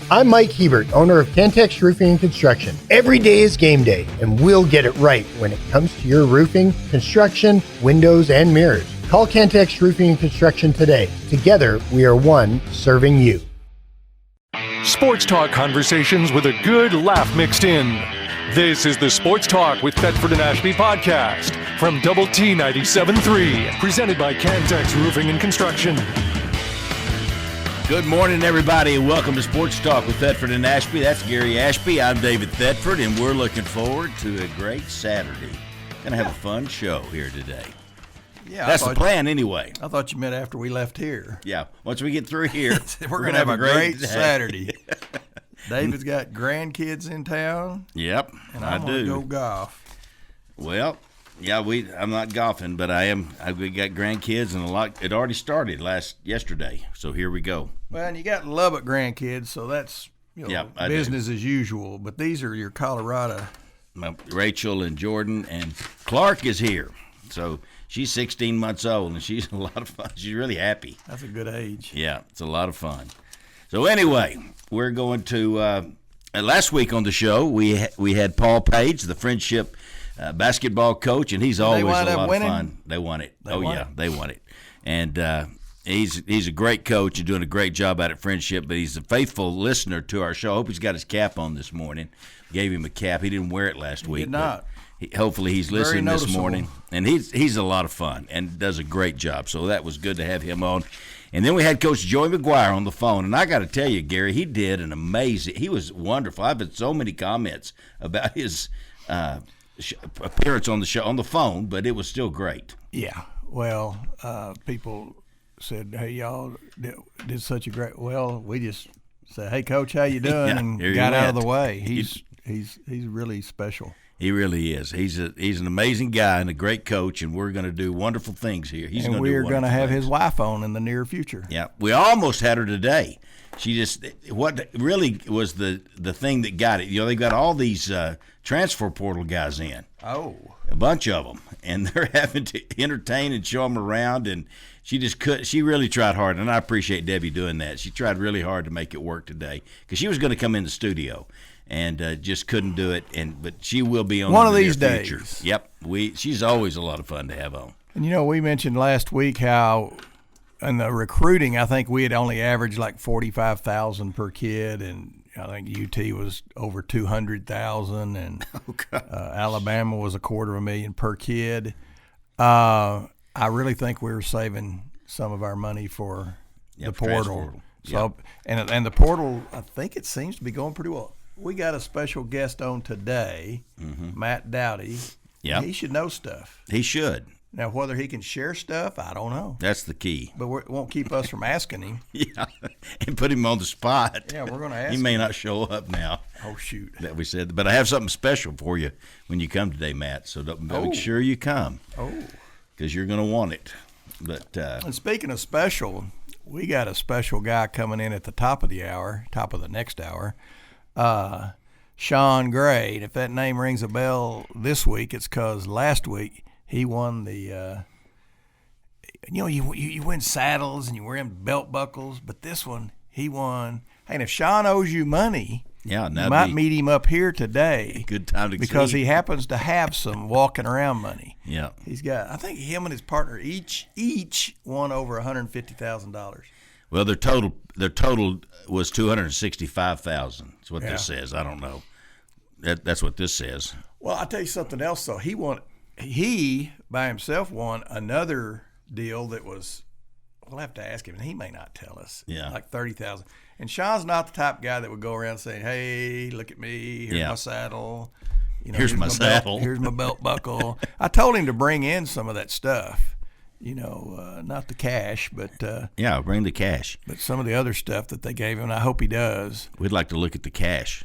I'm Mike Hebert, owner of Cantex Roofing and Construction. Every day is game day, and we'll get it right when it comes to your roofing, construction, windows, and mirrors. Call Cantex Roofing and Construction today. Together, we are one serving you. Sports talk conversations with a good laugh mixed in. This is the Sports Talk with Thetford and Ashby podcast from Double T 97.3, presented by Cantex Roofing and Construction. Good morning, everybody, and welcome to Sports Talk with Thetford and Ashby. That's Gary Ashby. I'm David Thetford, and we're looking forward to a great Saturday. Going to have a fun show here today. Yeah, that's the plan anyway. I thought you meant after we left here. Yeah, once we get through here, we're going to have a great Saturday. David's got grandkids in town. Yep, and I'm going to go golf. Well, yeah, I'm not golfing, but I am. We got grandkids, and a lot. It already started yesterday, so here we go. Well, and you got Lubbock grandkids, so that's business as usual. But these are your Colorado. Rachel and Jordan and Clark is here, so she's 16 months old, and she's a lot of fun. She's really happy. That's a good age. Yeah, it's a lot of fun. So anyway, we're going to last week on the show we had Paul Page, the Friendship basketball coach, and he's always a lot of fun. They won it. They won it. And he's a great coach and doing a great job out at Friendship, but he's a faithful listener to our show. I hope he's got his cap on this morning. Gave him a cap. He didn't wear it last week. He did not. Hopefully he's listening this morning. And he's a lot of fun and does a great job. So that was good to have him on. And then we had Coach Joey McGuire on the phone. And I got to tell you, Gary, he did an amazing – he was wonderful. I've had so many comments about his appearance on the show on the phone, but it was still great. Yeah. Well, people said, hey, y'all did such a great – well, we just said, hey, Coach, how you doing? Yeah, and got out of the way. He's really special. He really is. He's an amazing guy and a great coach, and we're going to do wonderful things here. And we're going to have his wife on in the near future. Yeah, we almost had her today. What really was the thing that got it? You know, they got all these transfer portal guys in. Oh, a bunch of them, and they're having to entertain and show them around. And she just could. She really tried hard, and I appreciate Debbie doing that. She tried really hard to make it work today because she was going to come in the studio. And just couldn't do it, but she will be on one of these days. Future. Yep, she's always a lot of fun to have on. And you know, we mentioned last week how in the recruiting, I think we had only averaged like 45,000 per kid, and I think UT was over 200,000, and Alabama was $250,000 per kid. I really think we were saving some of our money for the portal. So, and the portal, I think it seems to be going pretty well. We got a special guest on today, Matt Dowdy. Yeah, he should know stuff. He should. Now, whether he can share stuff, I don't know. That's the key. But it won't keep us from asking him. Yeah, and put him on the spot. Yeah, we're going to ask him. He may not show up now. Oh, shoot. That we said. But I have something special for you when you come today, Matt. So make sure you come. Oh. Because you're going to want it. But and speaking of special, we got a special guy coming in at the top of the next hour. Shawn Gray. And if that name rings a bell this week, it's because last week he won the you win saddles and you wear belt buckles, but this one he won. Hey, and if Shawn owes you money, you might meet him up here today. Good time to because he happens to have some walking around money. Yeah, he's got. I think him and his partner each won over $150,000. Well, their total was $265,000. That's what this says. I don't know. That's what this says. Well, I'll tell you something else. Though he by himself won another deal that was. We'll have to ask him, and he may not tell us. Yeah, like $30,000. And Shawn's not the type of guy that would go around saying, "Hey, look at me. Here's my saddle. Here's my saddle. Here's my belt buckle." I told him to bring in some of that stuff. Not the cash, but bring the cash. But some of the other stuff that they gave him, I hope he does. We'd like to look at the cash.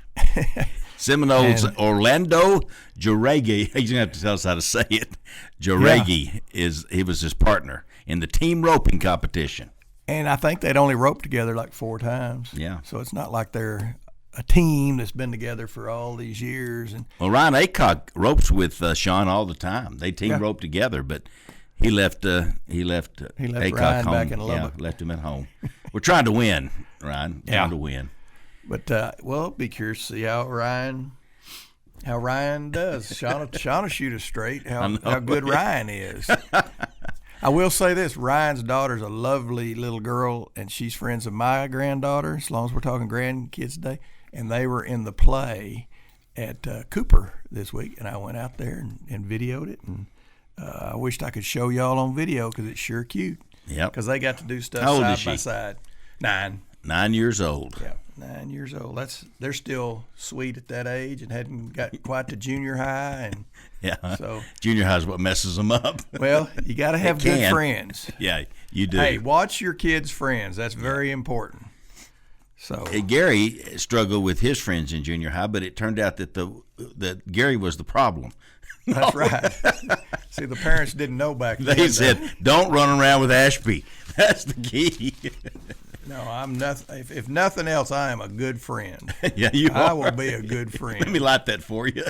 Seminoles Orlando Jaregi. He's gonna have to tell us how to say it. Jaregi he was his partner in the team roping competition. And I think they'd only roped together like 4 times. Yeah. So it's not like they're a team that's been together for all these years. And Ryan Aycock ropes with Shawn all the time. They team rope together, but he left Aycock Ryan home. Back in Lubbock. Left him at home. We're trying to win, Ryan. Trying to win. But well, be curious to see how Ryan does. Shawn will shoot us straight. How good Ryan is. I will say this: Ryan's daughter's a lovely little girl, and she's friends of my granddaughter. As long as we're talking grandkids today, and they were in the play at Cooper this week, and I went out there and videoed it, and I wished I could show y'all on video because it's sure cute. Yep. Because they got to do stuff How old side is she? by side. 9. 9 years old. Yeah, 9 years old. They're still sweet at that age and hadn't got quite to junior high, and yeah. So junior high is what messes them up. Well, you got to have good friends. Yeah, you do. Hey, watch your kids' friends. That's very important. So Gary struggled with his friends in junior high, but it turned out that Gary was the problem. That's right. See, the parents didn't know back then. They said, "Don't run around with Ashby." That's the key. No, I'm nothing. If nothing else, I am a good friend. Yeah, you are. I will be a good friend. Let me light that for you.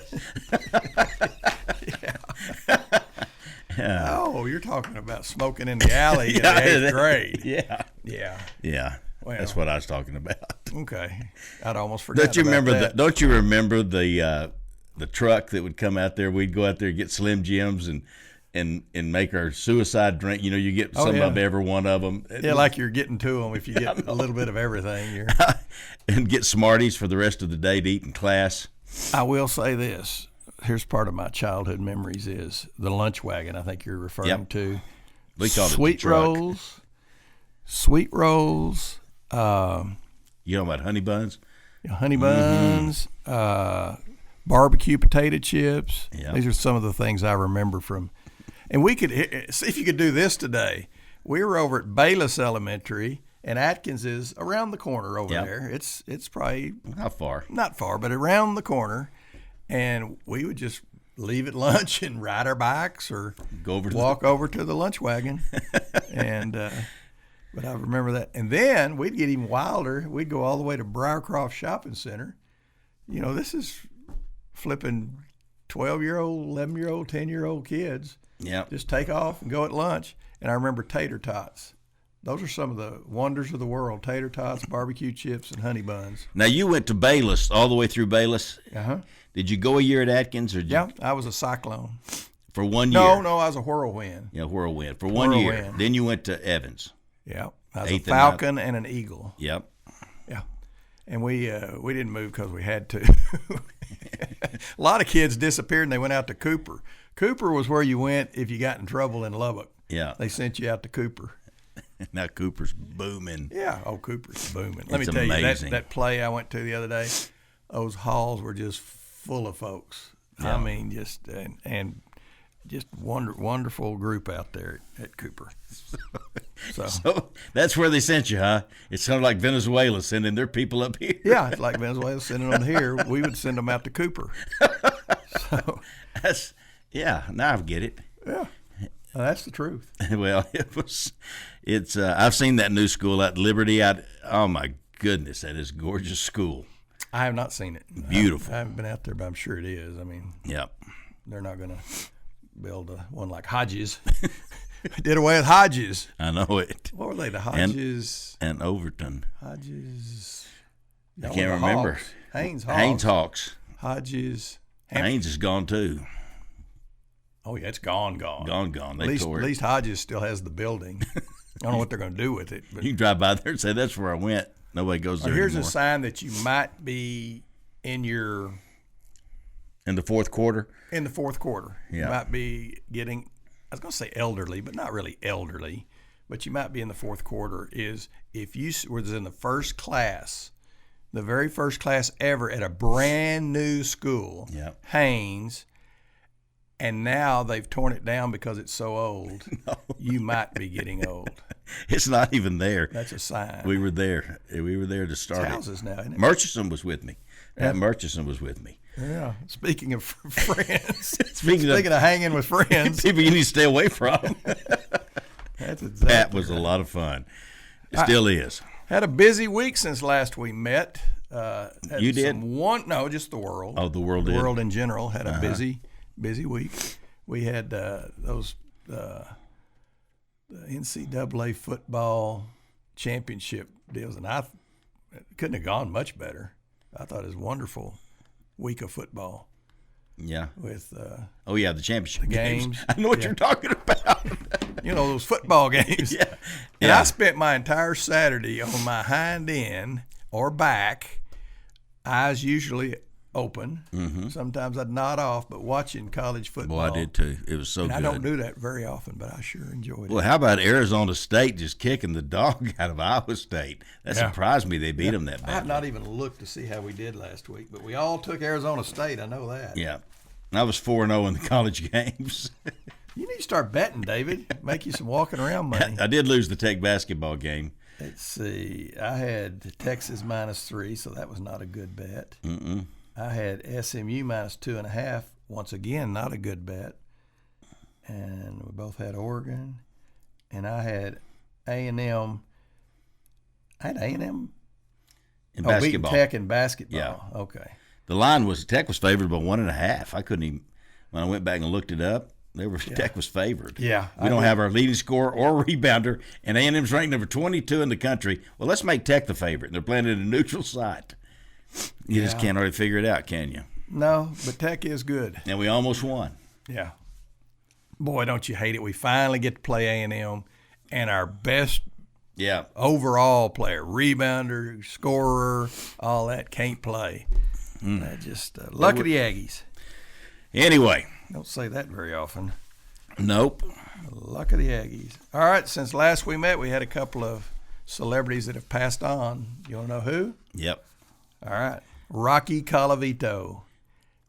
Yeah. Oh, you're talking about smoking in the alley in the 8th grade. Yeah. Yeah. Yeah. Well, that's what I was talking about. Okay. I'd almost forgot. Don't you remember the truck that would come out there? We'd go out there and get Slim Jims and make our suicide drink. You know, you get some of every one of them. Yeah, like you're getting to them if you get a little bit of everything. And get Smarties for the rest of the day to eat in class. I will say this. Here's part of my childhood memories is the lunch wagon I think you're referring to. We called Sweet it the truck. Sweet rolls. You know about honey buns? Honey buns, barbecue potato chips. Yep. These are some of the things I remember from. And we could see if you could do this today. We were over at Bayless Elementary, and Atkins is around the corner over there. It's probably not far, but around the corner. And we would just leave at lunch and ride our bikes or walk over to the lunch wagon. And but I remember that. And then we'd get even wilder. We'd go all the way to Briarcroft Shopping Center. You know, this is flipping 12-year-old, 11-year-old, 10-year-old kids. Yeah. Just take off and go at lunch. And I remember tater tots. Those are some of the wonders of the world: tater tots, barbecue chips, and honey buns. Now, you went to Bayless, all the way through Bayless. Uh-huh. Did you go a year at Atkins? I was a Cyclone. For 1 year? No, I was a Whirlwind. Yeah, Whirlwind. For 1 year. Then you went to Evans. Yeah. I was a Falcon and an Eagle. Yep. Yeah. And we didn't move because we had to. A lot of kids disappeared and they went out to Cooper. Cooper was where you went if you got in trouble in Lubbock. Yeah. They sent you out to Cooper. Now Cooper's booming. Yeah. Oh, Cooper's booming. Let me tell you, that play I went to the other day, those halls were just full of folks. Yeah. I mean, just and just wonderful group out there at Cooper. So that's where they sent you, huh? It's kind of like Venezuela sending their people up here. Yeah, it's like Venezuela sending them here. We would send them out to Cooper. So now I get it. Yeah. That's the truth. Well, it's I've seen that new school at Liberty. Oh my goodness, that is a gorgeous school. I have not seen it. Beautiful. I haven't been out there, but I'm sure it is. I mean, they're not going to build one like Hodges. Did away with Hodges. I know it. What were they? The Hodges and Overton. Hodges. I can't remember. Haynes Hawks. Hodges. Haynes is gone too. Oh yeah, it's gone. Gone. At least Hodges still has the building. I don't know what they're going to do with it. But you can drive by there and say, "That's where I went." Nobody goes there Here's anymore. a sign that you might be in the fourth quarter. In the fourth quarter, yeah. You might be getting. I was going to say elderly, but not really elderly. But you might be in the fourth quarter. Is if you was in the first class, the very first class ever at a brand new school, Haynes. And now they've torn it down because it's so old. No. You might be getting old. It's not even there. That's a sign. We were there. We were there to start it's houses now, isn't it? Murchison was with me. Murchison was with me. Yeah. Speaking of friends. Speaking of hanging with friends. People you need to stay away from. That's exactly That was a lot of fun. It still is. Had a busy week since last we met. You did? Just the world. Oh, the world did. The world in general had a busy week. We had the NCAA football championship deals, and I it couldn't have gone much better. I thought it was a wonderful week of football. Yeah. With the championship games. I know what you're talking about. Those football games. Yeah. And I spent my entire Saturday on my hind end or back, eyes usually open. Mm-hmm. Sometimes I'd nod off, but watching college football. Well, I did too. It was so good. I don't do that very often, but I sure enjoyed it. Well, how about Arizona State just kicking the dog out of Iowa State? That surprised me they beat them that badly. I have not even looked to see how we did last week, but we all took Arizona State. I know that. Yeah. I was 4-0 in the college games. You need to start betting, David. Make you some walking around money. I did lose the Tech basketball game. Let's see. I had Texas -3, so that was not a good bet. Mm-mm. I had SMU -2.5. Once again, not a good bet. And we both had Oregon. And I had A&M. I had A&M in basketball. Beating Tech in basketball. Yeah. Okay. The line was Tech was favored by 1.5. I couldn't even, when I went back and looked it up, Tech was favored. Yeah. We don't have our leading scorer or rebounder, and A&M's ranked number 22 in the country. Well, let's make Tech the favorite. They're playing at a neutral site. You just can't already figure it out, can you? No, but Tech is good. And we almost won. Yeah. Boy, don't you hate it. We finally get to play A&M, and our best overall player, rebounder, scorer, all that, can't play. Just luck of the Aggies. Anyway. Don't say that very often. Nope. Luck of the Aggies. All right, since last we met, we had a couple of celebrities that have passed on. You want to know who? Yep. All right. Rocky Colavito.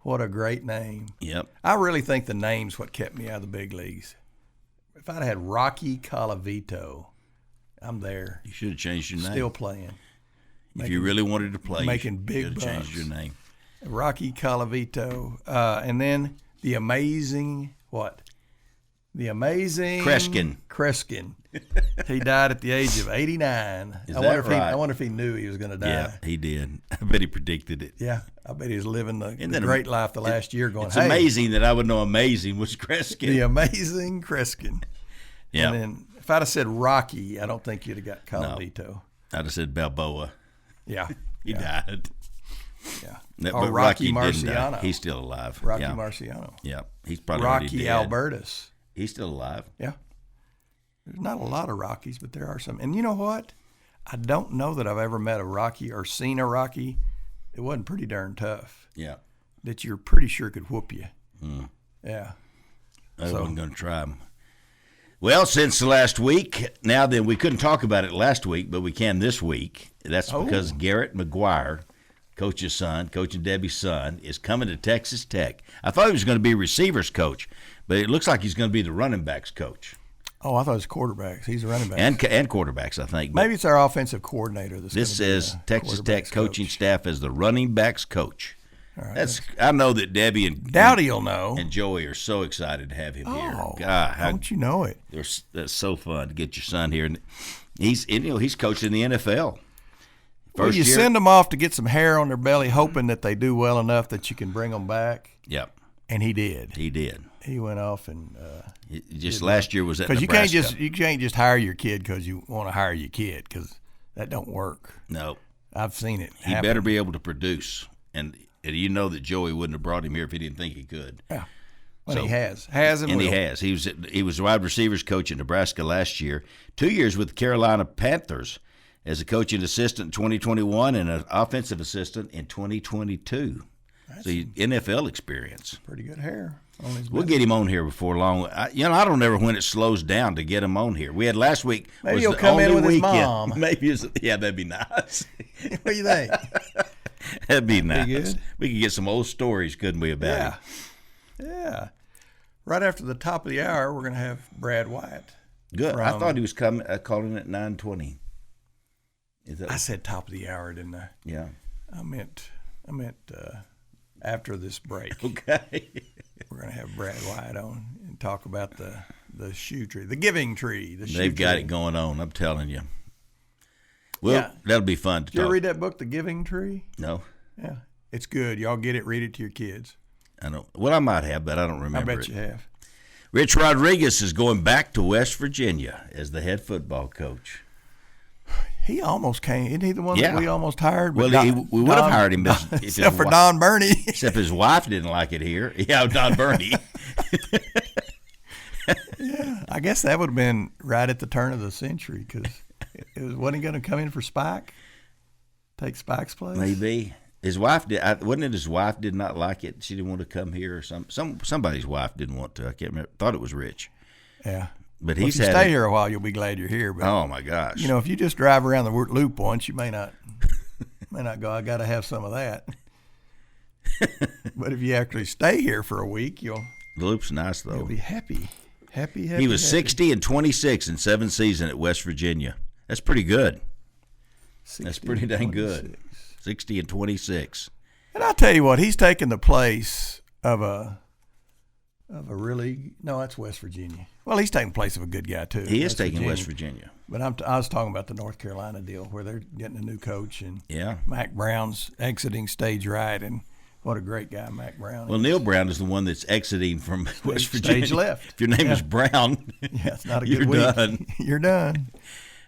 What a great name. Yep. I really think the name's what kept me out of the big leagues. If I'd had Rocky Colavito, I'm there. You should have changed your name. Still playing. If you really wanted to play, making you big bucks. Changed your name. Rocky Colavito. And then the amazing, what? The amazing Kreskin. He died at the age of 89. I wonder if he knew he was going to die. Yeah, he did. I bet he predicted it. Yeah, I bet he was living the great life the last year going, It's amazing that I would know amazing was Kreskin. The amazing Kreskin. Yeah. And then if I'd have said Rocky, I don't think you'd have got Colavito. No, I'd have said Balboa. Yeah. He died. Yeah. Or Rocky Marciano. He's still alive. Rocky Marciano. Yeah. He's probably Rocky dead. Albertus. He's still alive. Yeah. There's not a lot of Rockies, but there are some. And you know what? I don't know that I've ever met a Rocky or seen a Rocky. It wasn't pretty darn tough. Yeah. That you're pretty sure could whoop you. Yeah. I wasn't going to try him. Well, since last week, now then, we couldn't talk about it last week, but we can this week. That's because Garrett McGuire, coaching Debbie's son, is coming to Texas Tech. I thought he was going to be receivers coach, but it looks like he's going to be the running backs coach. Oh, I thought it was quarterbacks. He's a running back. And quarterbacks, I think. Maybe it's our offensive coordinator. This says Texas Tech coaching staff as the running backs coach. All right, I know that Debbie and Dowdy'll know. And Joey are so excited to have him here. God, don't you know it? That's so fun to get your son here. And he's coached in the NFL. Well, you send them off to get some hair on their belly, hoping that they do well enough that you can bring them back. Yep. And he did. He did. He went off and last year was at Nebraska. Because you can't just hire your kid because you want to hire your kid, because that don't work. No. I've seen it happen. He better be able to produce. And you know that Joey wouldn't have brought him here if he didn't think he could. Yeah. Well, he has and will. He has. He was wide receivers coach at Nebraska last year. 2 years with the Carolina Panthers as a coaching assistant in 2021 and an offensive assistant in 2022. So NFL experience. Pretty good hair on his We'll get him on here before long. I don't know when it slows down to get him on here. We had last week. Maybe he'll come in with his mom. Maybe that'd be nice. What do you think? That'd be nice. Be good. We could get some old stories, couldn't we, about him? Yeah. Right after the top of the hour, we're going to have Brad Wyatt. Good. I thought he was calling at 9:20. I said top of the hour, didn't I? Yeah. I meant after this break. Okay. We're going to have Brad Wyatt on and talk about the shoe tree, the giving tree. They've got it going on, I'm telling you. Well, that'll be fun to talk. Did you ever read that book, The Giving Tree? No. Yeah. It's good. Y'all get it, read it to your kids. I don't. Well, I might have, but I don't remember I bet you have. Rich Rodriguez is going back to West Virginia as the head football coach. He almost came. Isn't he the one that we almost hired? Well, we would have hired him except for Don Burney. Except his wife didn't like it here. Yeah, Don Burney. Yeah, I guess that would have been right at the turn of the century because wasn't he going to come in for Spike? Take Spike's place? Maybe. His wife did. Wasn't it his wife did not like it? She didn't want to come here or somebody's wife didn't want to. I can't remember. Thought it was Rich. Yeah. But if you stay here a while, you'll be glad you're here. But, oh, my gosh. You know, if you just drive around the loop once, you may not go, I got to have some of that. But if you actually stay here for a week, the loop's nice, though. You'll be happy. He was 60 and 26 in 7 seasons at West Virginia. That's pretty good. That's pretty dang good. 60 and 26. And I'll tell you what, he's taken the place of a really – no, that's West Virginia. Well, he's taking the place of a good guy, too. He is taking West Virginia. But I was talking about the North Carolina deal where they're getting a new coach and Mac Brown's exiting stage right, and what a great guy Mac Brown is. Well, Neil Brown is the one that's exiting from West Virginia. Stage left. If your name is Brown, it's not a good week. You're done. You're done.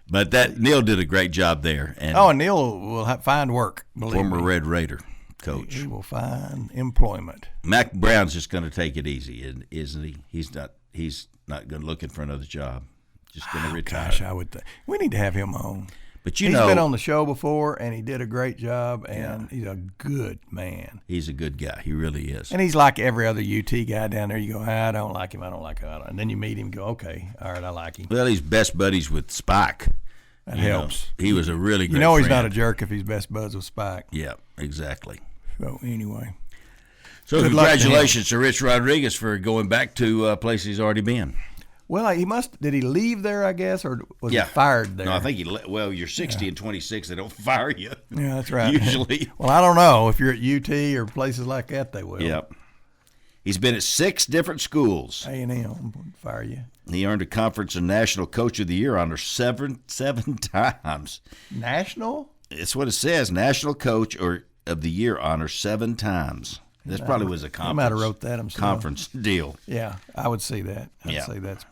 But Neil did a great job there. And Neil will find work, former Red Raider coach. He will find employment. Mac Brown's just going to take it easy, isn't he? He's not going to looking for another job. Just going to retire. Gosh, I would think we need to have him on. But he's been on the show before, and he did a great job, and he's a good man. He's a good guy. He really is. And he's like every other UT guy down there. You go, I don't like him. And then you meet him and go, okay, all right, I like him. Well, he's best buddies with Spike. That helps. He was a really great he's friend. not a jerk if he's best buds with Spike. Yeah, exactly. So anyway. So congratulations to Rich Rodriguez for going back to a place he's already been. Well, did he leave there, I guess, or was he fired there? No, I think you're 60 and 26, they don't fire you. Yeah, that's right. Usually. Well, I don't know. If you're at UT or places like that, they will. Yep. He's been at 6 different schools. A&M would fire you. He earned a conference and national coach of the year honor seven times. National? It's what it says. National coach of the year honor 7 times. This probably was a conference. He might have wrote that himself. Conference deal. Yeah, I would see that. I'd say that's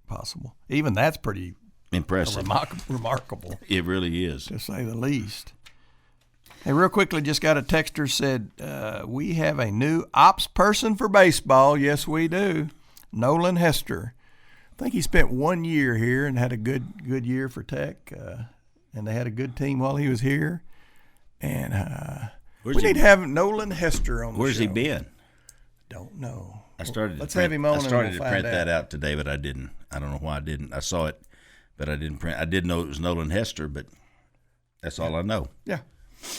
possible. Even that's pretty impressive. Remarkable. It really is. To say the least. Hey, real quickly, just got a texter said, we have a new ops person for baseball. Yes, we do. Nolan Hester. I think he spent 1 year here and had a good year for Tech, and they had a good team while he was here. And we need to have Nolan Hester on the show. Where's he been? Don't know. Let's have him on. I started to print that out today, but I didn't. I don't know why I didn't. I saw it, but I didn't print. I did know it was Nolan Hester, but that's all I know. Yeah.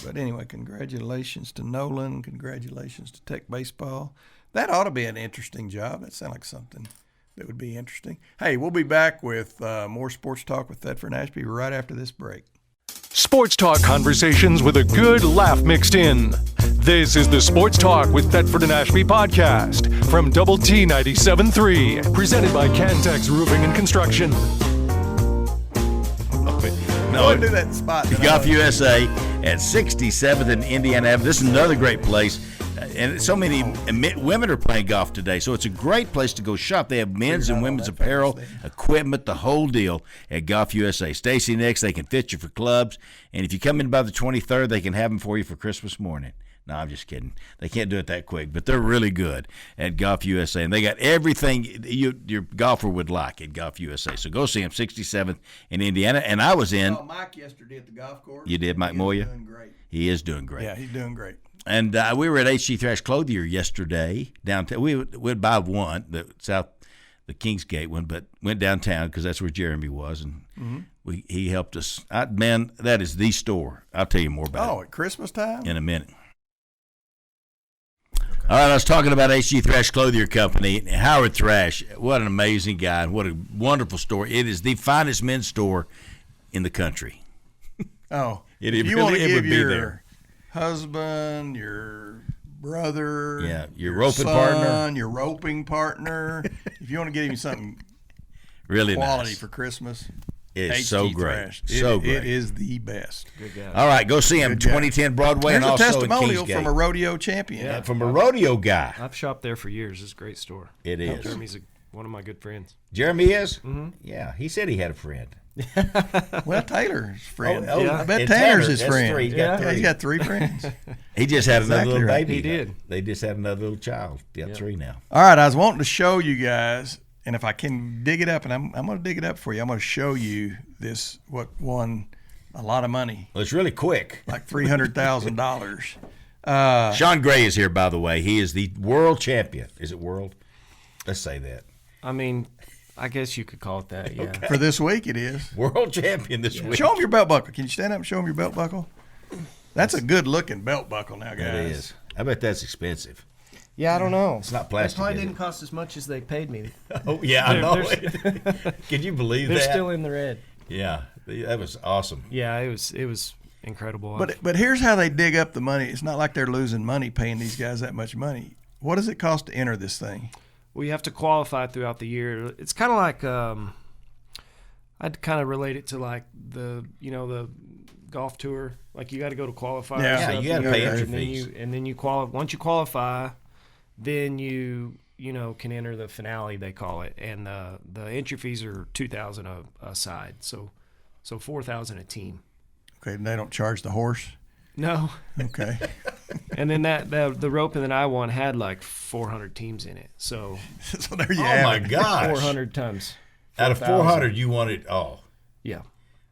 But anyway, congratulations to Nolan. Congratulations to Tech Baseball. That ought to be an interesting job. That sounds like something that would be interesting. Hey, we'll be back with more Sports Talk with Thetford and Ashby right after this break. Sports Talk conversations with a good laugh mixed in. This is the Sports Talk with Thetford and Ashby podcast from Double T 97.3, presented by Cantex Roofing and Construction. No, do that spot. Golf USA at 67th and Indiana Avenue. This is another great place. And so many women are playing golf today, so it's a great place to go shop. They have men's and women's apparel, equipment, the whole deal at Golf USA. Stacy Nicks, they can fit you for clubs. And if you come in by the 23rd, they can have them for you for Christmas morning. No, I'm just kidding. They can't do it that quick, but they're really good at Golf USA. And they got everything your golfer would like at Golf USA. So go see them, 67th in Indiana. And I was in. I saw Mike yesterday at the golf course. You did, Mike Moya? He's doing great. He is doing great. Yeah, he's doing great. And we were at HC Thrash Clothier yesterday downtown. We went by one, the Kingsgate one, but went downtown because that's where Jeremy was, and he helped us. Man, that is the store. I'll tell you more about it. Oh, at Christmas time? In a minute. Okay. All right, I was talking about HC Thrash Clothier Company. Howard Thrash, what an amazing guy, and what a wonderful store. It is the finest men's store in the country. Oh, it you really want to it give would be your there. Husband, your brother, your roping partner, your roping partner. If you want to get him something really quality nice for Christmas, it's so great. Great. It is the best. Good guy. All right, go see him, 2010 Broadway. There's and also a testimonial in Kingsgate. from a rodeo champion. Yeah, from a rodeo guy. I've shopped there for years. It's a great store. It is. Jeremy's one of my good friends. Jeremy is? Mm-hmm. Yeah, he said he had a friend. Well, Taylor's friend. Yeah. I bet Tanner's his friend. Three. He's got 3 friends. He just had another little right. baby. He did. They just had another little child. Got 3 now. All right, I was wanting to show you guys, and if I can dig it up, and I'm going to dig it up for you, I'm going to show you this, what won a lot of money. Well, it's really quick. Like $300,000. Shawn Gray is here, by the way. He is the world champion. Is it world? Let's say that. I mean, I guess you could call it that, yeah. For this week, it is. World champion this week. Show them your belt buckle. Can you stand up and show them your belt buckle? That's a good-looking belt buckle now, guys. It is. I bet that's expensive. Yeah, I don't know. It's not plastic. It probably is didn't it? cost as much as they paid me. Oh, yeah, I know it. Can you believe They're that? still in the red. Yeah, that was awesome. Yeah, it was incredible. But here's how they dig up the money. It's not like they're losing money paying these guys that much money. What does it cost to enter this thing? Well, you have to qualify throughout the year. It's kind of like I'd kind of relate it to like the golf tour. Like you got to go to qualify. Yeah, you got to pay entry fees. And then you once you qualify, then you can enter the finale, they call it, and the entry fees are $2,000 a side, so $4,000 a team. Okay, and they don't charge the horse. No. Okay. And then the roping that I won had like 400 teams in it. So there you have it. Oh my gosh. 400 times. Out of 400, you won it all. Yeah.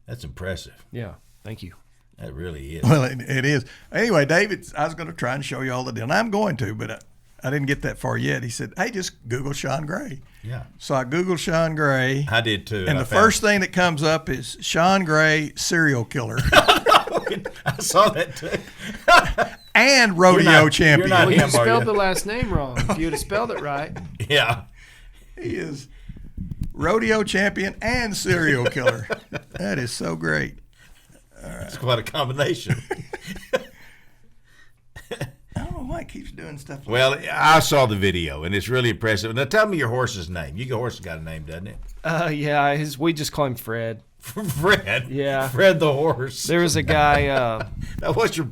That's impressive. Yeah. Thank you. That really is. Well, it is. Anyway, David, I was going to try and show you all the deal, and I'm going to, but I didn't get that far yet. He said, "Hey, just Google Shawn Gray." Yeah. So I Googled Shawn Gray. I did too. And the first thing that comes up is Shawn Gray, serial killer. I saw that too. And rodeo champion. Well, you spelled the last name wrong. If you'd have spelled it right. Yeah. He is rodeo champion and serial killer. That is so great. All right. It's quite a combination. I don't know why it keeps doing stuff like Well, I saw the video, and it's really impressive. Now, tell me your horse's name. Your horse has got a name, doesn't it? Yeah, we just call him Fred. Fred? Yeah. Fred the horse. There was a guy. Now, what's your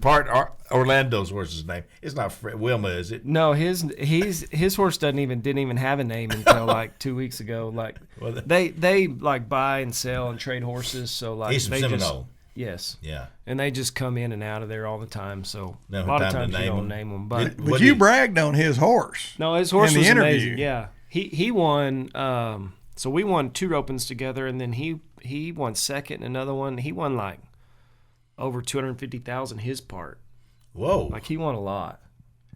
Orlando's horse's name? It's not Fred. Wilma, is it? No, his horse didn't even have a name until like 2 weeks ago. Like they like buy and sell and trade horses. So like he's from Seminole. Yes. Yeah. And they just come in and out of there all the time. So no, a lot of times you don't name them. But you bragged on his horse. No, his horse was interview. amazing. Yeah. He won. So we won 2 ropings together, and then he won second. And another one, he won like over $250,000 his part. Whoa! Like he won a lot.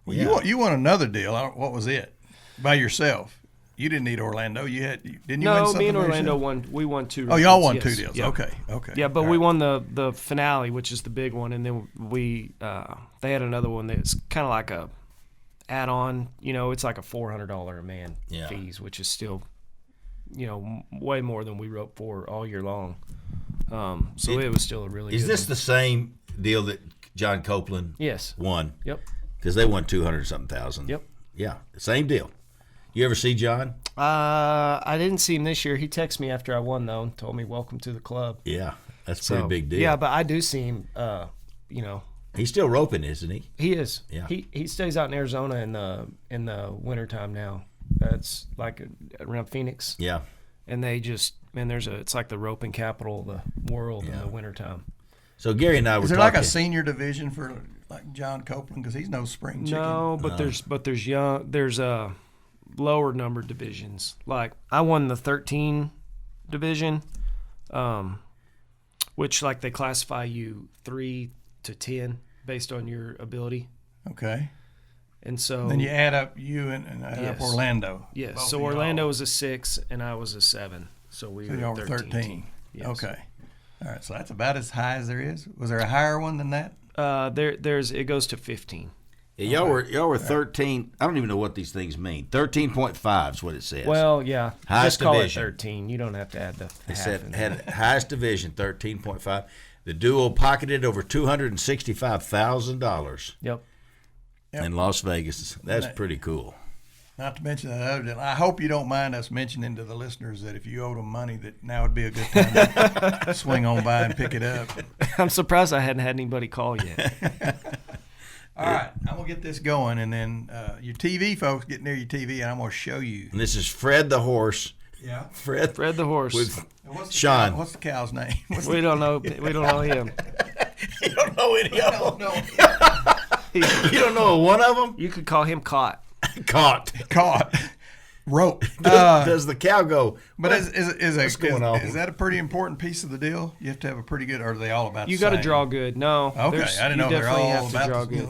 Well, yeah. you won another deal. What was it? By yourself. You didn't need Orlando. Didn't you win something? No, me and Orlando won. We won 2 ropings. Oh, y'all won 2 yes. deals. Yeah. Okay. Yeah, but all we right. won the finale, which is the big one, and then they had another one that's kind of like a add-on. It's like a $400 a man fees, which is still way more than we roped for all year long. So it was still a really. Is good this one. the same deal that John Copeland? Yes. Won. Yep. Because they won 200-something thousand. Yep. Yeah, same deal. You ever see John? I didn't see him this year. He texted me after I won, though, and told me, "Welcome to the club." Yeah, that's a pretty big deal. Yeah, but I do see him. He's still roping, isn't he? He is. Yeah. He stays out in Arizona in the wintertime now. That's like around Phoenix. Yeah. And they just it's like the roping capital of the world in the wintertime. So Gary and I were Is there talking. like a senior division for like John Copeland, because he's no spring chicken? No, but there's lower numbered divisions. Like I won the 13 division, which like they classify you 3 to 10 based on your ability. Okay. And so then you add up you and add up Orlando. Yes. Both So of y'all. Orlando was a 6 and I was a 7. So y'all were 13. Yes. Okay. All right. So that's about as high as there is. Was there a higher one than that? It goes to 15. Yeah, y'all were 13. I don't even know what these things mean. 13.5 is what it says. Well, yeah. Highest just call division. it 13. You don't have to add the It half said in had there. highest division, 13.5. The duo pocketed over $265,000 Yep. in Las Vegas. That's pretty cool. Not to mention that other deal. I hope you don't mind us mentioning to the listeners that if you owed them money, that now would be a good time to swing on by and pick it up. I'm surprised I hadn't had anybody call yet. All right, I'm going to get this going, and then your TV, folks, get near your TV, and I'm going to show you. And this is Fred the horse. Yeah. Fred the horse. Sean. What's the cow's name? We don't know. We don't know him. You don't know any of them. You don't know one of them? You could call him Caught. Caught. Rope. Does the cow go? But is that a pretty important piece of the deal? You have to have a pretty good, or are they all about you got to draw good. No. Okay, I didn't know they're all have to about draw good.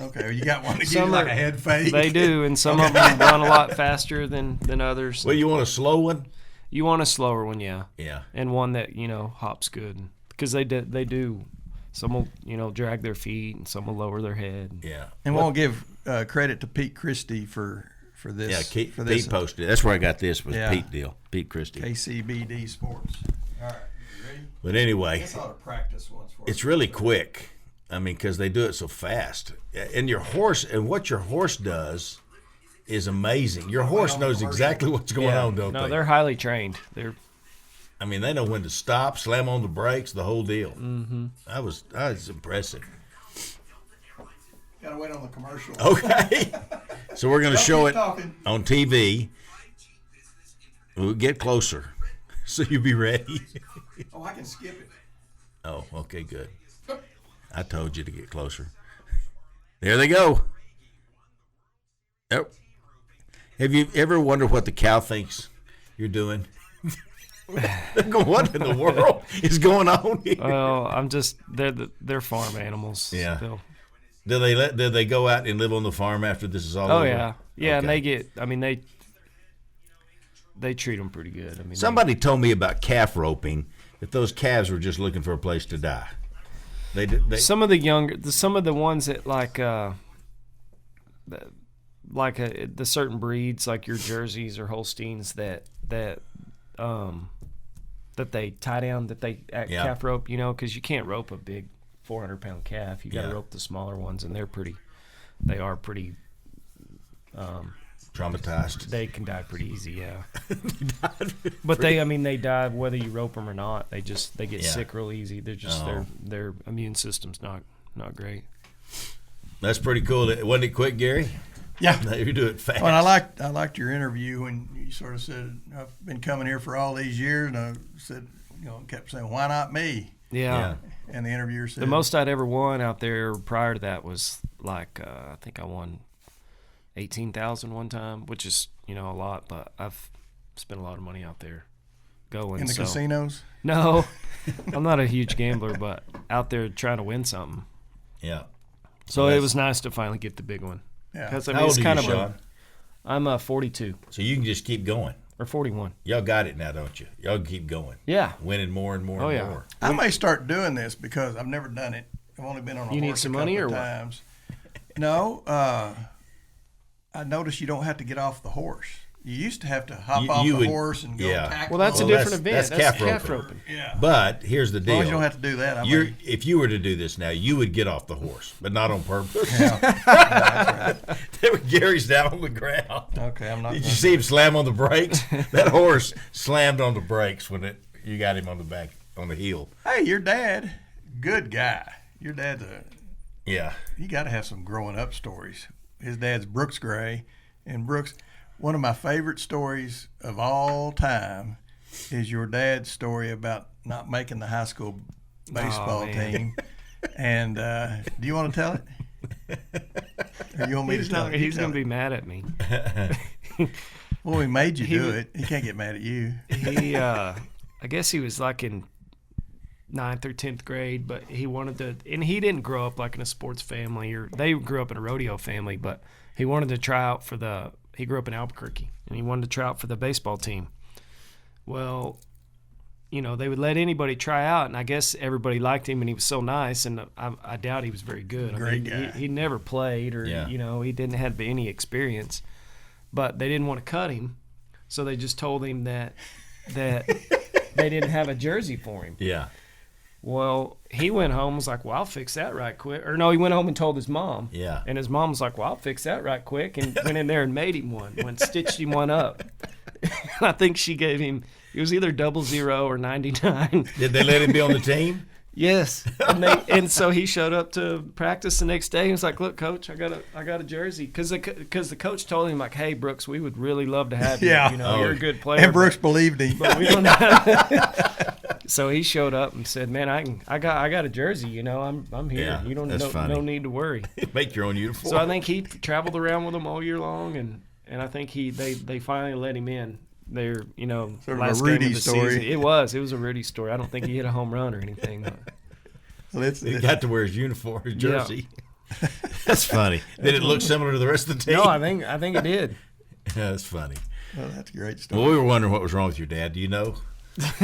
Okay, you got one that gives like a head fake. They do, and some of them run a lot faster than others. Well, you want a slow one? You want a slower one, yeah. Yeah. And one that, hops good. Because they do. Some will, drag their feet, and some will lower their head. Yeah. And we'll give credit to Pete Christie for this. Yeah, Pete posted it. That's where I got this was Pete deal. Pete Christie. KCBD Sports. All right, you ready? But anyway, I guess I ought to practice once for it's really quick. I mean, because they do it so fast. And what your horse does is amazing. Your horse knows exactly what's going on, don't they? No, they're highly trained. They know when to stop, slam on the brakes, the whole deal. Mm-hmm. That was impressive. Gotta wait on the commercial. Okay. So we're going to show it talking on TV. We'll get closer, so you be ready. Oh, I can skip it. Oh, okay, good. I told you to get closer. There they go. Yep. Have you ever wondered what the cow thinks you're doing? What in the world is going on here? Well, they're farm animals. Yeah. Still. Do they go out and live on the farm after this is all over? Oh yeah, Okay. and they get. They treat them pretty good. Somebody told me about calf roping, that those calves were just looking for a place to die. Some of the ones that the certain breeds, like your Jerseys or Holsteins, that they tie down, that they calf rope, because you can't rope a big 400-pound calf. You got to rope the smaller ones, and they are pretty traumatized. They can die pretty easy, yeah. But they die whether you rope them or not. They get sick real easy. They're just their immune system's not great. That's pretty cool. Wasn't it quick, Gary? Yeah, you do it fast. Well, I liked your interview when you sort of said, I've been coming here for all these years, and I said, kept saying, why not me? Yeah. And the interviewer said, the most I'd ever won out there prior to that was I think I won $18,000 one time, which is a lot, but I've spent a lot of money out there going. In the casinos? No, I'm not a huge gambler, but out there trying to win something. Yeah. So it was nice to finally get the big one. Yeah. Because how old are you, Sean? I'm 42. So you can just keep going. Or 41. Y'all got it now, don't you? Y'all can keep going. Yeah. Winning more and more and more. I may start doing this because I've never done it. I've only been on a horse need some money or times. No. I noticed you don't have to get off the horse. You used to have to hop off the horse and go tackle. Well, that's a different event. That's calf roping. Yeah. But here's the deal. As long as you don't have to do that. If you were to do this now, you would get off the horse, but not on purpose. Yeah. That's right. Gary's down on the ground. Okay, I'm not. Did you see him slam on the brakes? That horse slammed on the brakes when you got him on the back, on the heel. Hey, your dad, good guy. Your dad's Yeah. You got to have some growing up stories. His dad's Brooks Gray, and Brooks. One of my favorite stories of all time is your dad's story about not making the high school baseball team. And do you want to tell it? Or you want me to tell it? He's going to be mad at me. Well, he made you do it. He can't get mad at you. I guess he was like in 9th or 10th grade, but he wanted to, and he didn't grow up like in a sports family, or they grew up in a rodeo family, but he wanted to try out for he grew up in Albuquerque, and he wanted to try out for the baseball team. Well, they would let anybody try out, and I guess everybody liked him, and he was so nice, and I doubt he was very good. Great guy. He never played, or, he didn't have any experience, but they didn't want to cut him, so they just told him that they didn't have a jersey for him. Yeah. Well, he went home and was like, well, I'll fix that right quick. Or no, he went home and told his mom. Yeah. And his mom was like, well, I'll fix that right quick, and went in there and made him one, stitched him one up. I think she gave him, it was either 00 or 99. Did they let him be on the team? Yes, and so he showed up to practice the next day. He was like, "Look, Coach, I got a jersey," because the coach told him like, "Hey, Brooks, we would really love to have you. Yeah. You're a good player." And Brooks believed him. But we don't have. So he showed up and said, "Man, I got a jersey. I'm here. Yeah, You don't that's no need to worry." Make your own uniform. So I think he traveled around with them all year long, and I think they finally let him in. Their sort of last a Rudy game of the story. season. It was a Rudy story. I don't think he hit a home run or anything. He got to wear his uniform, his jersey. Yeah. That's funny. Did it look similar to the rest of the team? No, I think it did. Yeah, that's funny. Well, that's a great story. Well, we were wondering what was wrong with your dad. Do you know? He's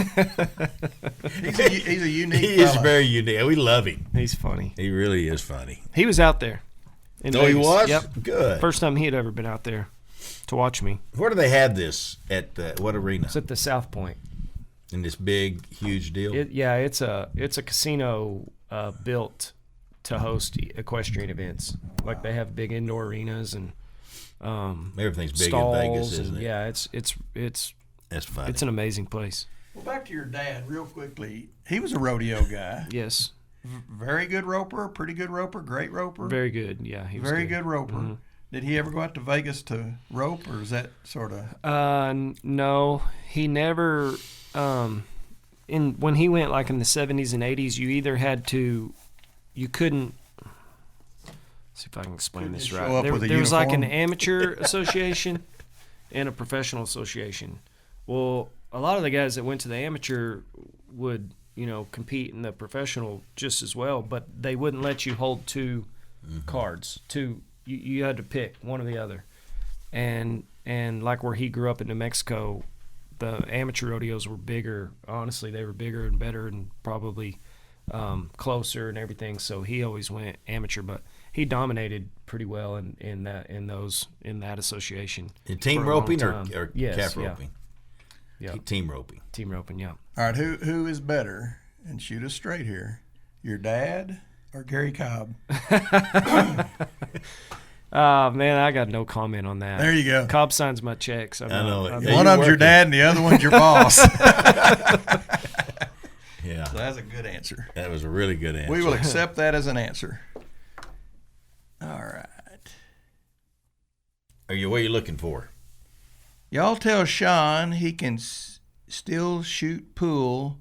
a unique. He is very unique. We love him. He's funny. He really is funny. He was out there. Oh, Vegas. He was? Yep. Good. First time he had ever been out there to watch me. Where do they have this at? What arena? It's at the South Point. In this big, huge deal. It's a casino built to host equestrian events. Like they have big indoor arenas and everything's big stalls in Vegas, isn't it? Yeah, it's that's funny. It's an amazing place. Well, back to your dad, real quickly. He was a rodeo guy. Yes. Very good roper, pretty good roper, great roper. Very good. Yeah, he was very good roper. Mm-hmm. Did he ever go out to Vegas to rope, or is that sort of? No, he never. When he went like in the 70s and 80s, you either had to, you couldn't. See if I can explain this right. There was like an amateur association and a professional association. Well, a lot of the guys that went to the amateur would, compete in the professional just as well, but they wouldn't let you hold two cards. You had to pick one or the other. And like where he grew up in New Mexico, the amateur rodeos were bigger. Honestly, they were bigger and better and probably closer and everything. So he always went amateur, but he dominated pretty well in that association. In team roping or yes, calf roping? Yeah. Team roping. Team roping, yeah. All right, who is better? And shoot us straight here. Your dad or Gary Cobb? Man, I got no comment on that. There you go. Cobb signs my checks. I know. One of them's your dad and the other one's your boss. Yeah. So that's a good answer. That was a really good answer. We will accept that as an answer. All right. What are you looking for? Y'all tell Shawn he can still shoot pool.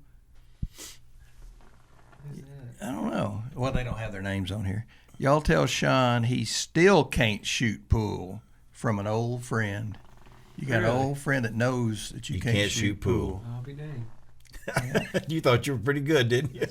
I don't know. Well, they don't have their names on here. Y'all tell Shawn he still can't shoot pool from an old friend. You got an old friend that knows that you can't shoot pool. I'll be dang. You thought you were pretty good, didn't you?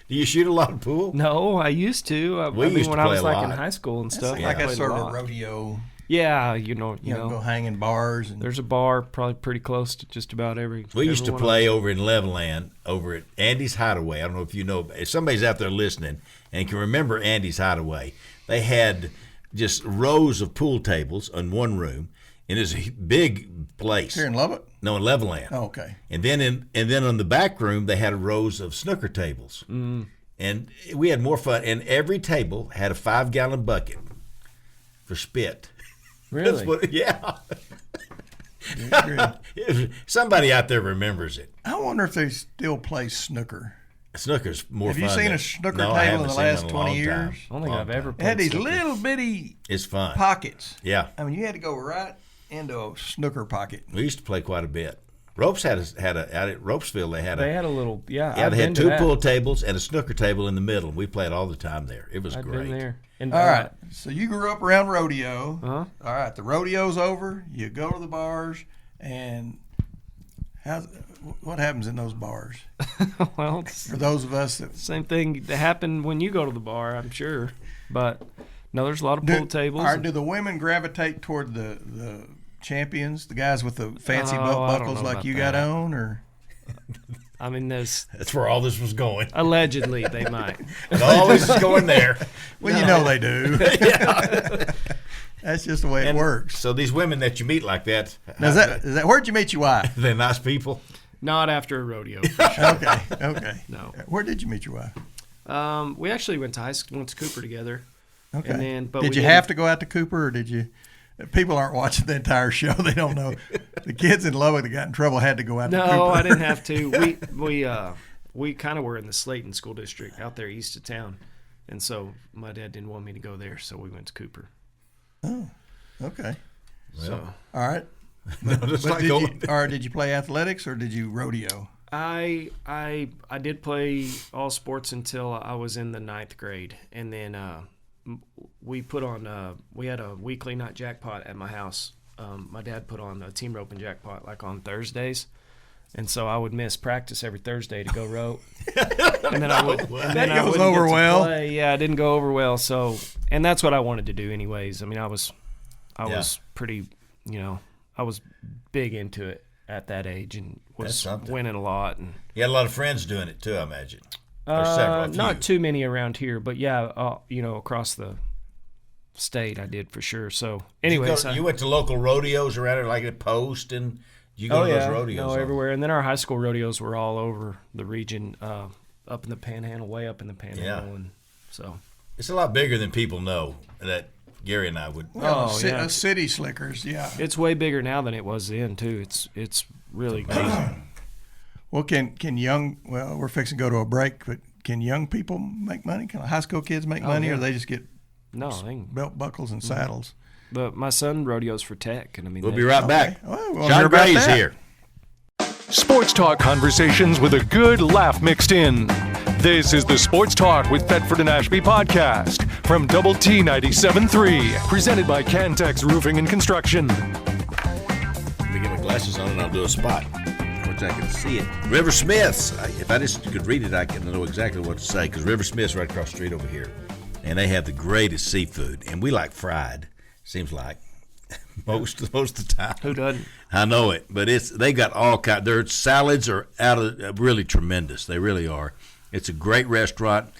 Do you shoot a lot of pool? No, I used to. We used to when I was play a like lot. in high school and stuff. Like a sort of rodeo. Yeah, You know, go hang in bars. And there's a bar probably pretty close to just about every. We used to play over in Levelland, over at Andy's Hideaway. I don't know if you know, if somebody's out there listening and can remember Andy's Hideaway. They had just rows of pool tables in one room, and it's a big place. Here in Lubbock? No, in Levelland. Oh, okay. And then in the back room they had rows of snooker tables, and we had more fun. And every table had a 5-gallon bucket for spit. Really? Yeah. Somebody out there remembers it. I wonder if they still play snooker. Snooker's more fun. Have you seen a snooker table in the last 20 years? I don't think I've ever It played had these snooker. little bitty It's fun. pockets. Yeah. I mean, you had to go right into a snooker pocket. We used to play quite a bit. Ropes had out at Ropesville. They had a little, yeah. Yeah, they had 2 pool tables and a snooker table in the middle. We played all the time there. It was I've great. been there. All right. So you grew up around rodeo. Uh-huh. All right. The rodeo's over. You go to the bars, and what happens in those bars? Well, For those of us that same thing that happened when you go to the bar, I'm sure. But no, there's a lot of pool tables. All right, do the women gravitate toward the champions, the guys with the fancy belt I don't buckles know like about you that. got on, or? I mean, That's where all this was going. allegedly they might. It always is going there. Well, you know they do. That's just the way it works. So these women that you meet like that, Now, is that where'd you meet your wife? they're nice people. Not after a rodeo. Okay. No. Where did you meet your wife? We actually went to Cooper together. Okay. And then, but did you have to go out to Cooper, or did you? People aren't watching the entire show. They don't know. The kids in Lubbock that got in trouble had to go out to Cooper. No, I didn't have to. we kind of were in the Slayton School District out there east of town. And so my dad didn't want me to go there, so we went to Cooper. Oh, okay. Well, So all right. Did you play athletics or did you rodeo? I did play all sports until I was in the 9th grade, and then we had a weekly night jackpot at my house. My dad put on a team roping jackpot like on Thursdays, and so I would miss practice every Thursday to go rope, and then I would. And then that goes I over well. Play. Yeah, it didn't go over well. So, and that's what I wanted to do anyways. I mean, I was pretty, I was big into it at that age and was winning a lot. And you had a lot of friends doing it too, I imagine. Or several. Not too many around here, but yeah, across the state I did for sure. So anyways, you went to local rodeos around there, like at Post, and you go to those rodeos? No, everywhere. And then our high school rodeos were all over the region, up in the Panhandle, way up in the Panhandle. Yeah. And so it's a lot bigger than people know that Gary and I would. City slickers, yeah. It's way bigger now than it was then too. It's really crazy. Well, we're fixing to go to a break, but can young people make money? Can high school kids make money, or they just get belt buckles and saddles? But my son rodeos for Tech, and I mean we'll be right back. Well, Shawn Gray is here. Sports talk conversations with a good laugh mixed in. This is the Sports Talk with Thetford and Ashby podcast from Double T 97.3, presented by Cantex Roofing and Construction. Let me get my glasses on and I'll do a spot, which I can see it. River Smith's. If I just could read it, I can know exactly what to say, because River Smith's right across the street over here, and they have the greatest seafood, and we like fried. Seems like most of the time. Who doesn't? I know it, but they got all kinds. Their salads are really tremendous. They really are. It's a great restaurant.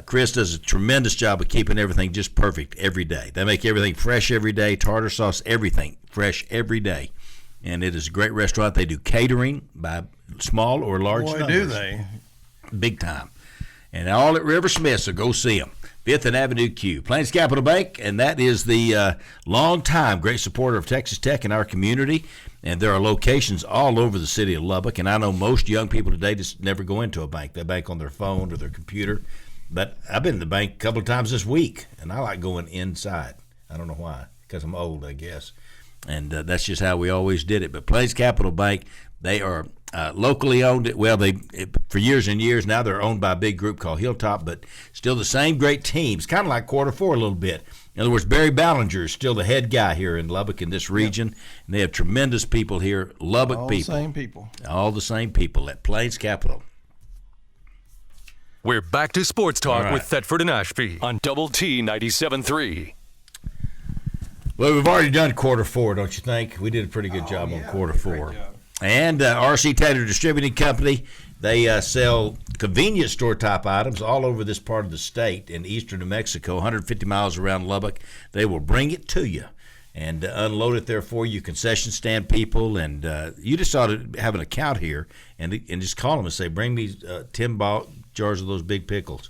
Chris does a tremendous job of keeping everything just perfect every day. They make everything fresh every day, tartar sauce, everything fresh every day. And it is a great restaurant. They do catering by small or large numbers. Boy, do they. Big time. And all at River Smith, so go see them. 5th and Avenue Q. Plains Capital Bank, and that is the long-time great supporter of Texas Tech in our community. And there are locations all over the city of Lubbock. And I know most young people today just never go into a bank. They bank on their phone or their computer. But I've been in the bank a couple of times this week, and I like going inside. I don't know why, because I'm old, I guess. And that's just how we always did it. But Plains Capital Bank, they are locally owned. Well, for years and years now, they're owned by a big group called Hilltop, but still the same great teams, kind of like Quarter Four a little bit. In other words, Barry Ballinger is still the head guy here in Lubbock in this region, and they have tremendous people here, Lubbock people. All the same people. All the same people at Plains Capital. We're back to Sports Talk with Thetford and Ashby on Double T 97.3. Well, we've already done Quarter Four, don't you think? We did a pretty good job on Quarter Four. And R.C. Taylor Distributing Company, they sell convenience store type items all over this part of the state in eastern New Mexico, 150 miles around Lubbock. They will bring it to you and unload it there for you, concession stand people. And you just ought to have an account here and just call them and say, bring me 10 jars of those big pickles.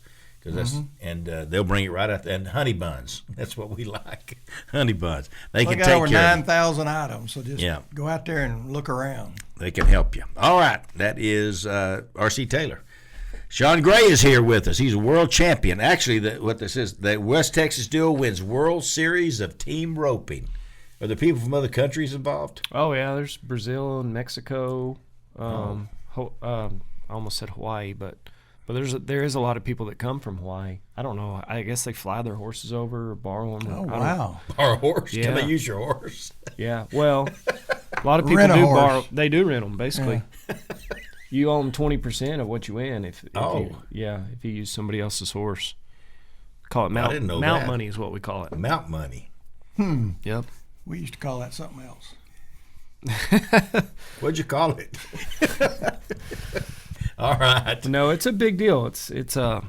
And they'll bring it right out there. And honey buns. That's what we like. Honey buns. They can take care of 9,000 items, so just go out there and look around. They can help you. All right. That is R.C. Taylor. Shawn Gray is here with us. He's a world champion. Actually, what this is, the West Texas duo wins World Series of Team Roping. Are there people from other countries involved? Oh, yeah. There's Brazil and Mexico. I almost said Hawaii, but there is a lot of people that come from Hawaii. I don't know. I guess they fly their horses over or borrow them. Oh, wow. Borrow a horse? Yeah. Can they use your horse? Yeah. Well, a lot of people do borrow. They do rent them, basically. Yeah. You own 20% of what you win if you use somebody else's horse. Call it mount money is what we call it. Mount money. Yep. We used to call that something else. What'd you call it? All right. No, it's a big deal. It's the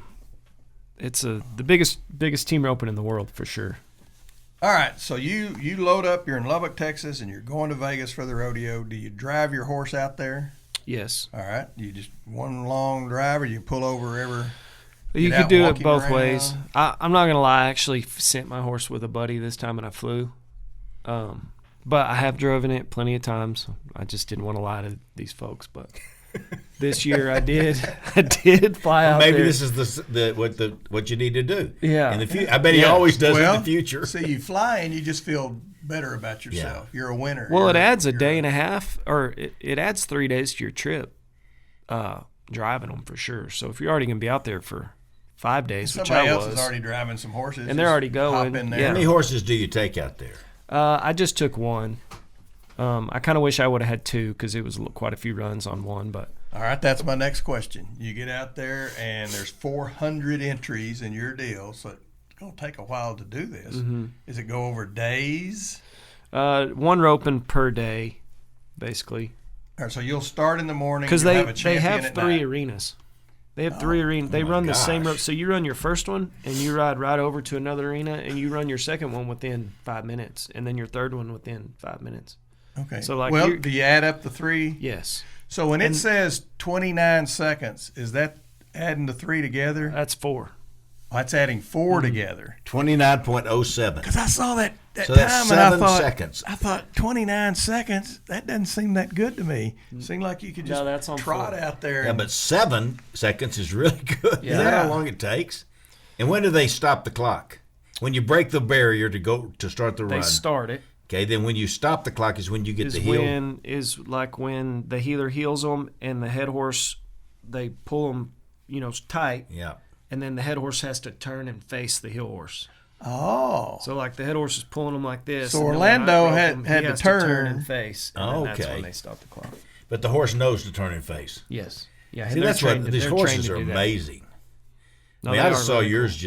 biggest team roping in the world for sure. All right. So you load up. You're in Lubbock, Texas, and you're going to Vegas for the rodeo. Do you drive your horse out there? Yes. All right. You just one long drive, or you pull over ever? You could do it both ways. I'm not gonna lie. I actually sent my horse with a buddy this time, and I flew. But I have driven it plenty of times. I just didn't want to lie to these folks, but. this year I did fly out maybe there. This is what you need to do. Yeah. In the future, I bet he always does in the future. See, you fly and you just feel better about yourself. Yeah. You're a winner. Well, it adds a day and a half, or it adds 3 days to your trip, driving them for sure. So if you're already going to be out there for 5 days, which somebody I else was, is already driving some horses, and they're already going. In there. Yeah. How many horses do you take out there? I just took one. I kind of wish I would have had two because it was quite a few runs on one. But all right, that's my next question. You get out there and there's 400 entries in your deal, so it's going to take a while to do this. Mm-hmm. Does it go over days? One roping per day, basically. All right, so you'll start in the morning because they have 3 night. arenas. They have 3 arenas. They run the same rope. So you run your first one, and you ride right over to another arena, and you run your second one within 5 minutes, and then your third one within 5 minutes. Okay. So like, well, do you add up the 3? Yes. So when it says 29 seconds, is that adding the 3 together? That's 4. Oh, that's adding 4 together. 29.07. Because I saw that so time that's 7 and seconds. I thought 29 seconds. That doesn't seem that good to me. It seemed like you could just trot 4. out there. Yeah, but 7 seconds is really good. Yeah. Is that how long it takes? And when do they stop the clock? When you break the barrier to start the run. They start it. Okay, then when you stop the clock is when you get the heel. Is like when the heeler heels them and the head horse, they pull them, tight. Yeah. And then the head horse has to turn and face the heel horse. Oh. So like the head horse is pulling them like this. So Orlando had to turn and face. And okay. That's when they stop the clock. But the horse knows to turn and face. Yes. Yeah. See, that's what these horses are amazing. No, I just saw yours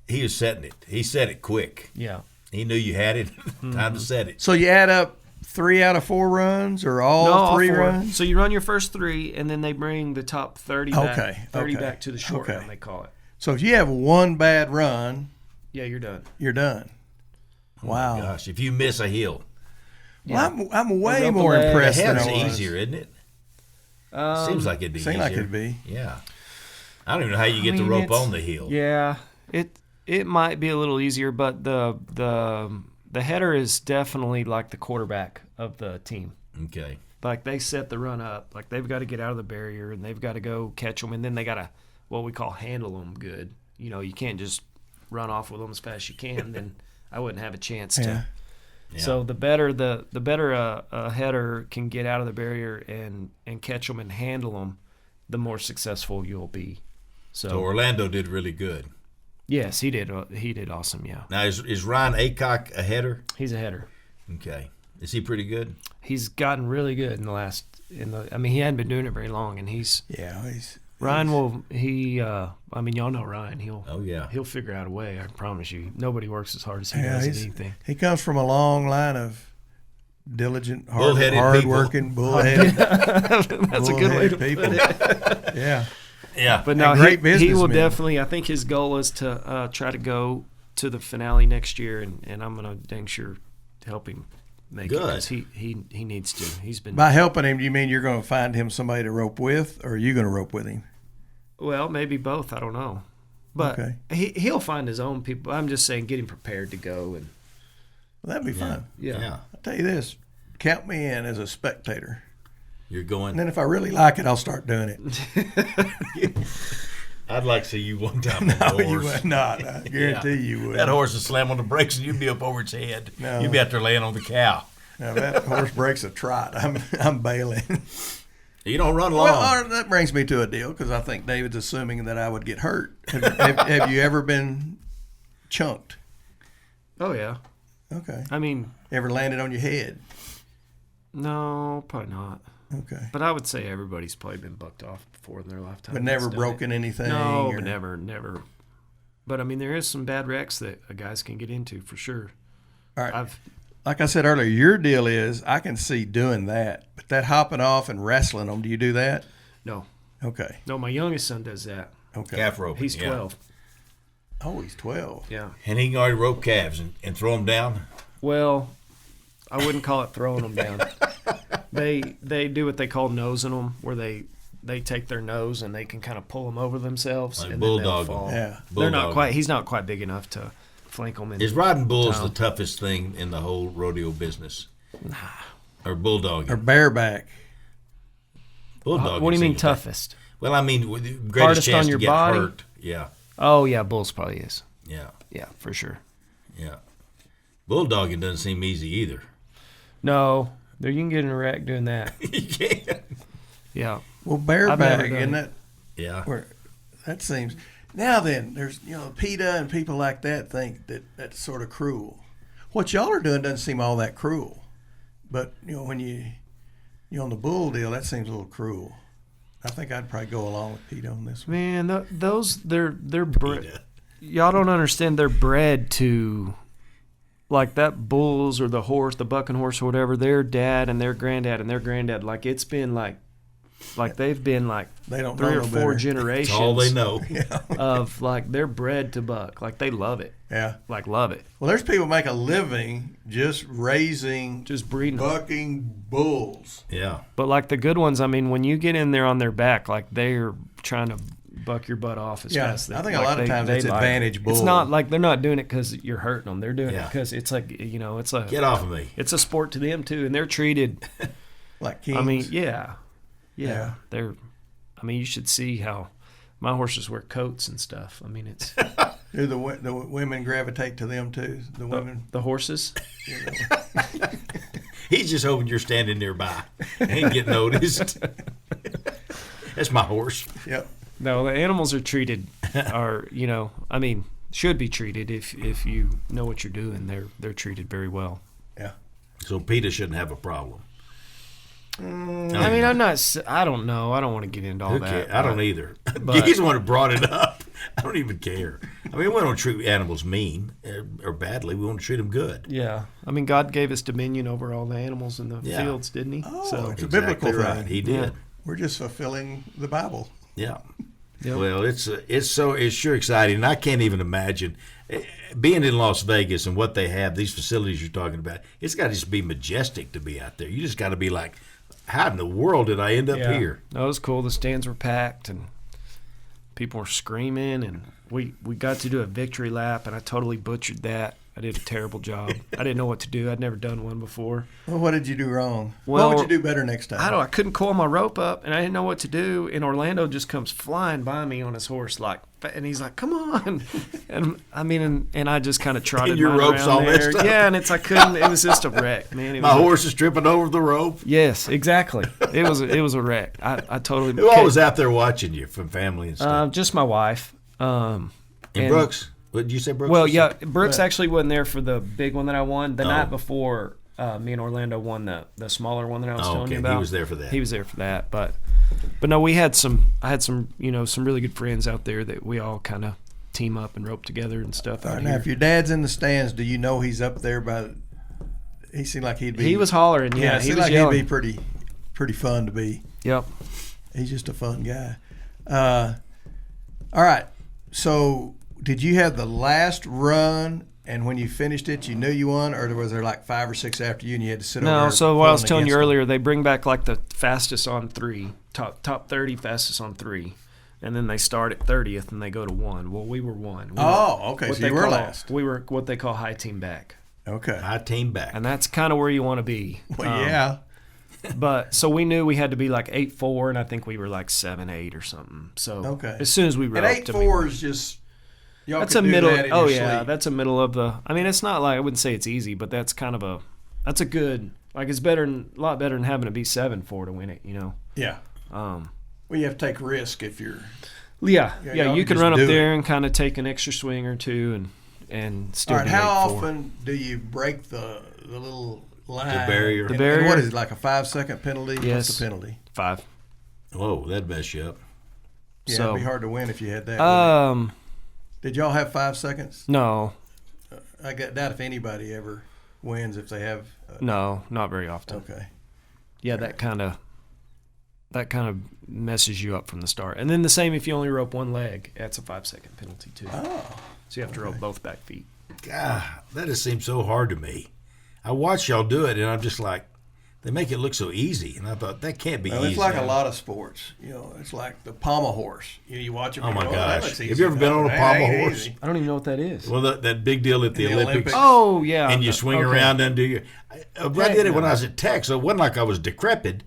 he was setting it. He set it quick. Yeah. He knew you had it. Time to set it. So you add up 3 out of 4 runs or all 3 runs? So you run your first 3, and then they bring the top 30 back, back to the short run, they call it. So if you have one bad run, yeah, you're done. You're done. Wow. Oh my gosh, if you miss a heel. Well, I'm way more impressed than I was. Easier, isn't it? Seems like it'd be easier. Seems like it'd be. Yeah. I don't even know how you get the rope on the heel. Yeah. It might be a little easier, but the header is definitely like the quarterback of the team. Okay. Like they set the run up. Like they've got to get out of the barrier, and they've got to go catch them, and then they got to what we call handle them good. You can't just run off with them as fast as you can. Then I wouldn't have a chance to. Yeah. So the better a header can get out of the barrier and catch them and handle them, the more successful you'll be. So Orlando did really good. Yes, he did. He did awesome. Yeah. Now is Ryan Aycock a header? He's a header. Okay. Is he pretty good? He's gotten really good in the last. I mean, he hadn't been doing it very long, and he's. Ryan will. I mean, y'all know Ryan. He'll figure out a way. I promise you. Nobody works as hard as he does at anything. He comes from a long line of diligent, hard-working, bullheaded. That's a good way to put it. Yeah. Yeah, but no, he will definitely. I think his goal is to try to go to the finale next year, and I'm gonna dang sure help him make it because he needs to. He's been by helping him. Do you mean you're going to find him somebody to rope with, or are you going to rope with him? Well, maybe both. I don't know, but he'll find his own people. I'm just saying, get him prepared to go, and that'd be fun. Yeah. I'll tell you this: count me in as a spectator. You're going. And then if I really like it, I'll start doing it. I'd like to see you one time on the horse. You would not. I guarantee you would. That horse would slam on the brakes and you'd be up over its head. No. You'd be out there laying on the cow. Now that horse breaks a trot, I'm bailing. You don't run long. Well, that brings me to a deal because I think David's assuming that I would get hurt. Have you ever been chunked? Oh, yeah. Okay. I mean. Ever landed on your head? No, probably not. Okay. But I would say everybody's probably been bucked off before in their lifetime. But never broken anything? No, but never. But, I mean, there is some bad wrecks that guys can get into for sure. All right. Like I said earlier, your deal is I can see doing that. But that hopping off and wrestling them, do you do that? No. Okay. No, my youngest son does that. Okay. Calf roping. He's 12. Oh, he's 12. Yeah. And he can already rope calves and throw them down? Well, I wouldn't call it throwing them down. They do what they call nosing them, where they take their nose and they can kind of pull them over themselves. Like and bulldog. Then they'll fall. Yeah. They're not quite. He's not quite big enough to flank them. Is riding bulls the toughest thing in the whole rodeo business? Nah. Or bulldog? Or bareback? Bulldog. What do you mean toughest? Well, I mean, greatest hardest chance on your to get body? hurt. Yeah. Oh yeah, bulls probably is. Yeah. Yeah, for sure. Yeah. Bulldogging doesn't seem easy either. No, you can get in a wreck doing that. You can. Yeah. Well, bareback, isn't it? Yeah. That seems. Now then, there's PETA and people like that think that that's sort of cruel. What y'all are doing doesn't seem all that cruel, but when you're on the bull deal, that seems a little cruel. I think I'd probably go along with PETA on this one. Man, they're y'all don't understand. They're bred to, like that bulls or the horse, the bucking horse or whatever. Their dad and their granddad, like it's been like they've been like they don't 3 know or 4 better. generations. That's all they know. Of like they're bred to buck, like they love it. Yeah, like love it. Well, there's people make a living just breeding bucking bulls. Yeah, but like the good ones, I mean, when you get in there on their back, like they're trying to buck your butt off as fast. I think a lot of times it's advantage bull. It's not like they're not doing it because you're hurting them. They're doing it because it's like it's a get off of me. It's a sport to them too, and they're treated like kings. I mean, yeah. They're. I mean, you should see how my horses wear coats and stuff. I mean, it's. Do the women gravitate to them too? The women, the horses. He's just hoping you're standing nearby and get noticed. That's my horse. Yep. No, the animals are treated, I mean, should be treated if you know what you're doing. They're treated very well. Yeah. So PETA shouldn't have a problem. I mean, I don't know. I don't want to get into all that. I don't either. He's the one who brought it up. I don't even care. I mean, we don't treat animals mean or badly. We want to treat them good. Yeah. I mean, God gave us dominion over all the animals in the fields, didn't he? Oh, so it's a biblical right. thing. He did. Yeah. We're just fulfilling the Bible. Yeah. Yep. Well, it's sure exciting. And I can't even imagine being in Las Vegas and what they have, these facilities you're talking about. It's got to just be majestic to be out there. You just got to be like, how in the world did I end up here? That was cool. The stands were packed and people were screaming, and we got to do a victory lap, and I totally butchered that. I did a terrible job. I didn't know what to do. I'd never done one before. Well, what did you do wrong? Well, what would you do better next time? I couldn't coil my rope up, and I didn't know what to do. And Orlando just comes flying by me on his horse, and he's like, "Come on!" And I mean, and I just kind of trotted your mine rope's around all there. messed up. Yeah, and I couldn't. It was just a wreck, man. My horse is tripping over the rope. Yes, exactly. It was a wreck. I totally. Who all was out there watching you from family and stuff? Just my wife. And Brooks. What did you say, Brooks? Well, yeah, Brooks actually wasn't there for the big one that I won. The night before, me and Orlando won the smaller one that I was telling you about. He was there for that. He was there for that, but no, I had some some really good friends out there that we all kind of team up and rope together and stuff. All right, now, if your dad's in the stands, do you know he's up there by? He seemed like he'd be. He was hollering. Yeah, he was like yelling. He'd be pretty fun to be. Yep. He's just a fun guy. All right, so. Did you have the last run, and when you finished it, you knew you won, or was there like 5 or 6 after you, and you had to sit over there? No, so what I was telling you earlier, they bring back like the fastest on 3, top 30 fastest on 3, and then they start at 30th and they go to 1. Well, we were 1. Okay, so you were last. We were what they call high team back. Okay. High team back. And that's kind of where you want to be. Well, yeah. But so we knew we had to be like 8-4, and I think we were like 7-8 or something. So as soon as we roped, and 8-4 is just. That's a middle. That's a middle of the. I mean, it's not like I wouldn't say it's easy, but that's kind of that's a good. Like it's a lot better than having to be 7-4 to win it. Yeah. Well, you have to take risk if you're. Yeah. You can run up there and kind of take an extra swing or two and still. All right. How often do you break the little line? The barrier. The barrier. And what is it, like a 5-second penalty? Yes. What's the penalty? 5. Whoa, that'd mess you up. Yeah, it'd be hard to win if you had that. Did y'all have 5 seconds? No. I doubt if anybody ever wins if they have. No, not very often. Okay. Yeah, that kind of messes you up from the start. And then the same if you only rope one leg, that's a 5-second penalty too. Oh. So you have to rope both back feet. God, that just seems so hard to me. I watch y'all do it, and I'm just like, they make it look so easy, and I thought that can't be easy. It's like a lot of sports. It's like the pommel horse. You watch them. Oh my gosh! Have you ever been on a pommel horse? I don't even know what that is. Well, that big deal at the Olympics. Oh yeah. And you swing around and do your. I did it when I was at Tech, so it wasn't like I was decrepit.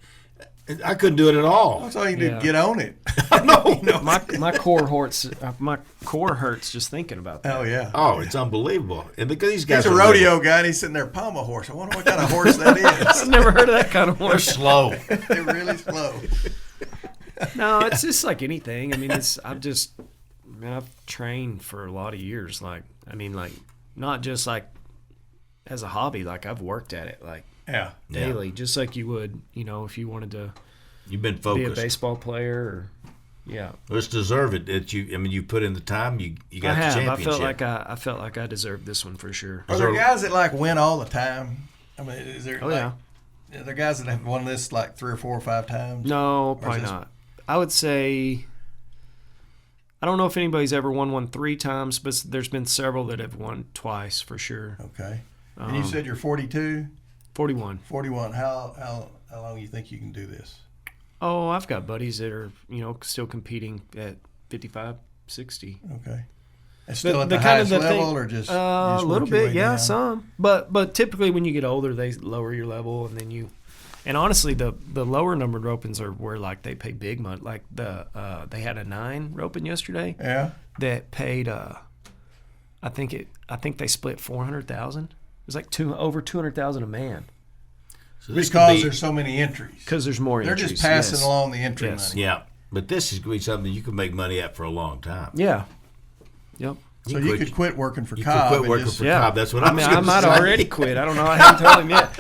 I couldn't do it at all. That's all you need to get on it. No. My core hurts. My core hurts just thinking about that. Oh yeah. Oh, it's unbelievable. And because these guys He's a rodeo guy, and he's sitting there pommel horse. I wonder what kind of horse that is. I've never heard of that kind of horse. They're slow. They're really slow. No, it's just like anything. I mean, I've trained for a lot of years. Not just like as a hobby. Like I've worked at it daily, just like you would, if you wanted to. You've been focused. Be a baseball player, or Let's deserve it. That you put in the time. You got the championship. I felt like I deserved this one for sure. Are there guys that win all the time? I mean, is there? Are there guys that have won this 3 or 4 or 5 times? No, probably not. I would say, I don't know if anybody's ever won one 3 times, but there's been several that have won twice for sure. Okay. And you said you're 42? 41. 41. How long do you think you can do this? Oh, I've got buddies that are, still competing at 55, 60. Okay. And still at the highest level, or just a little bit, some. But typically when you get older, they lower your level, and then and honestly, the lower numbered ropings are where they pay big money. Like they had a 9 roping yesterday. Yeah. That paid I think they split $400,000. It was over $200,000 a man. So because there's so many entries. Because there's more entries. They're just passing along the entry money. Yeah, but this is going to be something you can make money at for a long time. Yeah. Yep. So you could quit working for Cobb. You could quit working for Cobb. That's what I was I might have already quit. I don't know. I haven't told him yet.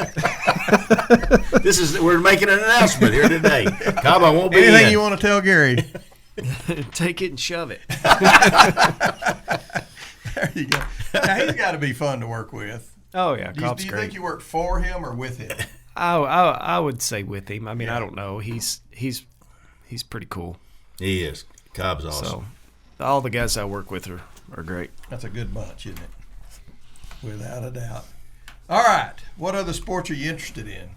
We're making an announcement here today. Cobb, I won't be Anything you want to tell Gary? Take it and shove it. There you go. Now, he's got to be fun to work with. Oh, yeah. Do you think you work for him or with him? I would say with him. I mean, I don't know. He's pretty cool. He is. Cobb's awesome. So, all the guys I work with are great. That's a good bunch, isn't it? Without a doubt. All right. What other sports are you interested in?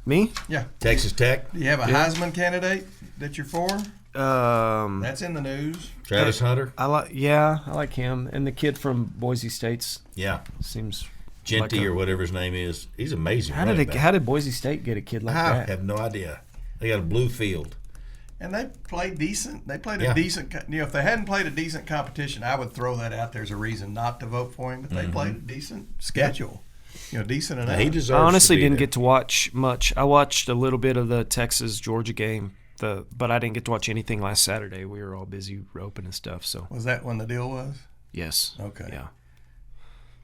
Me? Yeah. Texas Tech. Do you have a Heisman candidate that you're for? That's in the news. Travis Hunter. I like him, and the kid from Boise State's. Yeah. Seems. Genty or whatever his name is. He's amazing. How did Boise State get a kid like that? I have no idea. They got a blue field. And they played decent. They played a decent. If they hadn't played a decent competition, I would throw that out there as a reason not to vote for him. But they played a decent schedule. Decent enough. He deserves. I honestly to be didn't there. get to watch much. I watched a little bit of the Texas-Georgia game, but I didn't get to watch anything last Saturday. We were all busy roping and stuff. So was that when the deal was? Yes. Okay. Yeah.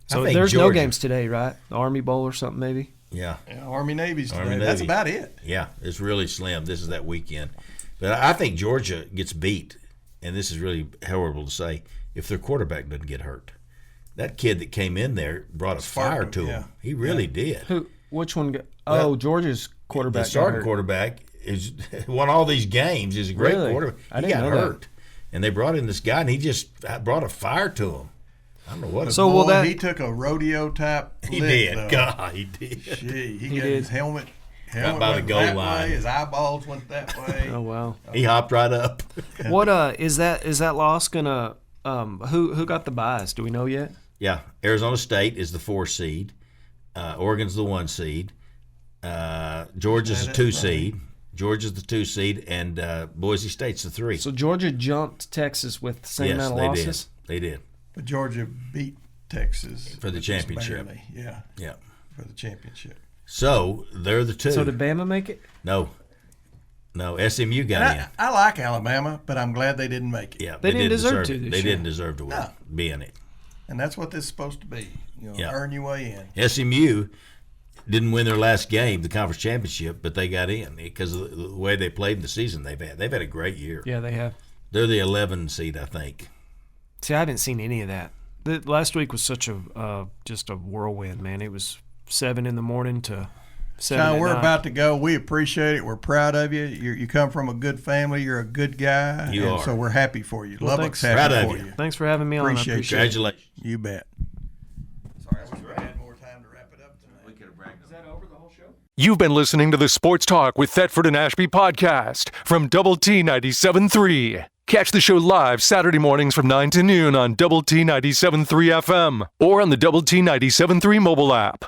So there's no games today, right? The Army Bowl or something, maybe. Yeah. Army-Navy's today. Army-Navy. That's about it. Yeah, it's really slim. This is that weekend. But I think Georgia gets beat, and this is really horrible to say, if their quarterback doesn't get hurt. That kid that came in there brought a fire to him. He really did. Which one? Georgia's quarterback. The starting quarterback won all these games. He's a great quarterback. He got hurt, and they brought in this guy, and he just brought a fire to him. I don't know what. He took a rodeo type. He did. Though. God, he did. Gee, he got his helmet. Right by the goal that line. Way, his eyeballs went that way. Oh wow! He hopped right up. What is that loss gonna? Who got the buys? Do we know yet? Yeah, Arizona State is the 4 seed. Oregon's the 1 seed. Georgia's the 2 seed. Georgia's the 2 seed, and Boise State's the 3. So Georgia jumped Texas with the same amount of losses? Yes, they did. But Georgia beat Texas. For the championship. Barely. Yeah. Yeah. For the championship. So they're the 2. So did Bama make it? No, SMU got in. I like Alabama, but I'm glad they didn't make it. Yeah, they didn't deserve to. They didn't deserve to be in it. And that's what this is supposed to be. Earn your way in. SMU didn't win their last game, the conference championship, but they got in because of the way they played in the season they've had. They've had a great year. Yeah, they have. They're the 11 seed, I think. See, I haven't seen any of that. Last week was such just a whirlwind, man. It was 7 in the morning to 7 Shawn, at we're night. about to go. We appreciate it. We're proud of you. You come from a good family. You're a good guy. You are. So we're happy for you. Well, Lubbock's Proud happy of for you. you. Thanks for having me on. Appreciate I appreciate it. Congratulations. You bet. Sorry, I wish we had more time to wrap it up tonight. We could have bragged. Is that over the whole show? You've been listening to the Sports Talk with Thetford and Ashby podcast from Double T 97.3. Catch the show live Saturday mornings from 9 to noon on Double T 97.3 FM or on the Double T 97.3 mobile app.